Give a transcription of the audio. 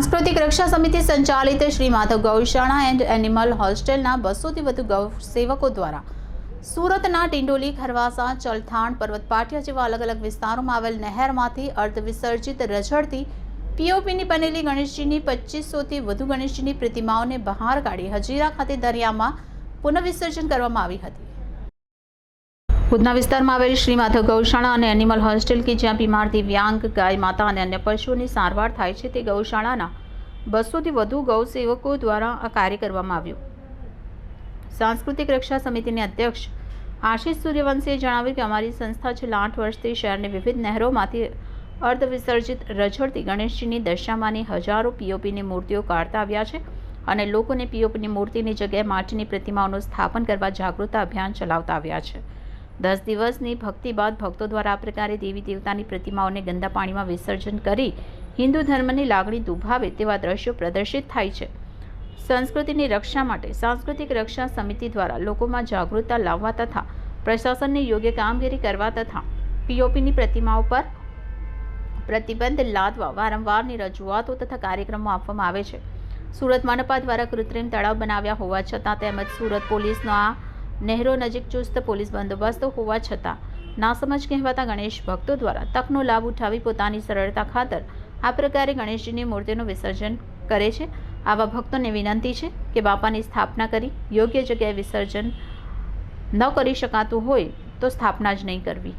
सांस्कृतिक रक्षा समिति संचालित श्री माधव गौशाला एंड एनिमल होस्टेलना 200 થી વધુ ગૌ સેવકો દ્વારા સુરતના ડિંડોલી, ખરવાસા, ચલથાણ, પર્વત પાટિયા જેવા અલગ અલગ વિસ્તારોમાં આવેલ નહેરમાંથી અર્ધ વિસર્જિત રઝળતી પીઓપીની બનેલી ગણેશજીની 2500 થી વધુ ગણેશજીની પ્રતિમાઓને બહાર કાઢી હજીરા ખાતે દરિયામાં પુનઃવિસર્જન કરવામાં આવી હતી। ઉધના વિસ્તારમાં આવેલ શ્રી માધવ ગૌશાળા અને એનિમલ હોસ્ટેલ કે જ્યાં બીમાર દિવ્યાંગ ગાય માતા અને અન્ય પશુઓની સારવાર થાય છે, તે ગૌશાળાના 200 થી વધુ ગૌ સેવકો દ્વારા આ કાર્ય કરવામાં આવ્યું। सांस्कृतिक रक्षा समितिના અધ્યક્ષ આશિષ સૂર્યવંશીએ જણાવ્યું કે અમારી સંસ્થા છેલ્લા 8 વર્ષથી શહેરની વિવિધ નહેરોમાંથી અર્ધ વિસર્જિત રઝળતી ગણેશજીની દશામાની હજારો પીઓપીની મૂર્તિઓ કાઢતા આવ્યા છે અને લોકોને પીઓપીની મૂર્તિની જગ્યાએ માટીની પ્રતિમાઓનું સ્થાપન કરવા જાગૃતતા અભિયાન ચલાવતા આવ્યા છે। 10 દિવસની ભક્તિ બાદ ભક્તો દ્વારા આ પ્રકારે દેવી દેવતાની પ્રતિમાઓને ગંદા પાણીમાં વિસર્જન કરી હિન્દુ ધર્મની લાગણી દુભાવે તેવા દ્રશ્યો પ્રદર્શિત થાય છે। संस्कृति रक्षा माटे सांस्कृतिक रक्षा समिति द्वारा लोकोमां जागृतता लाववा तथा प्रशासन ने योग्य कामगीरी करवा तथा पीओपी प्रतिमाओं पर प्रतिबंध लादवा वारंवार रजूआतो तथा कार्यक्रमों आपवामां आवे छे। सूरत मनपा द्वारा कृत्रिम तळाव बनाव्या होवा छतां તેમજ सूरत पोलीसनो आ नहेरो नजीक चुस्त पोलीस बंदोबस्त होवा छतां नासमज कहेवाता गणेश भक्तों द्वारा तकनो लाभ उठावी पोतानी सरळता खातर आ प्रकारे गणेशजीनी मूर्तिओनुं विसर्जन करे छे। आवा भक्तों ने विनंती है कि बापानी स्थापना करी योग्य जगह विसर्जन न करी शकातुं होय तो स्थापना ज नहीं करवी।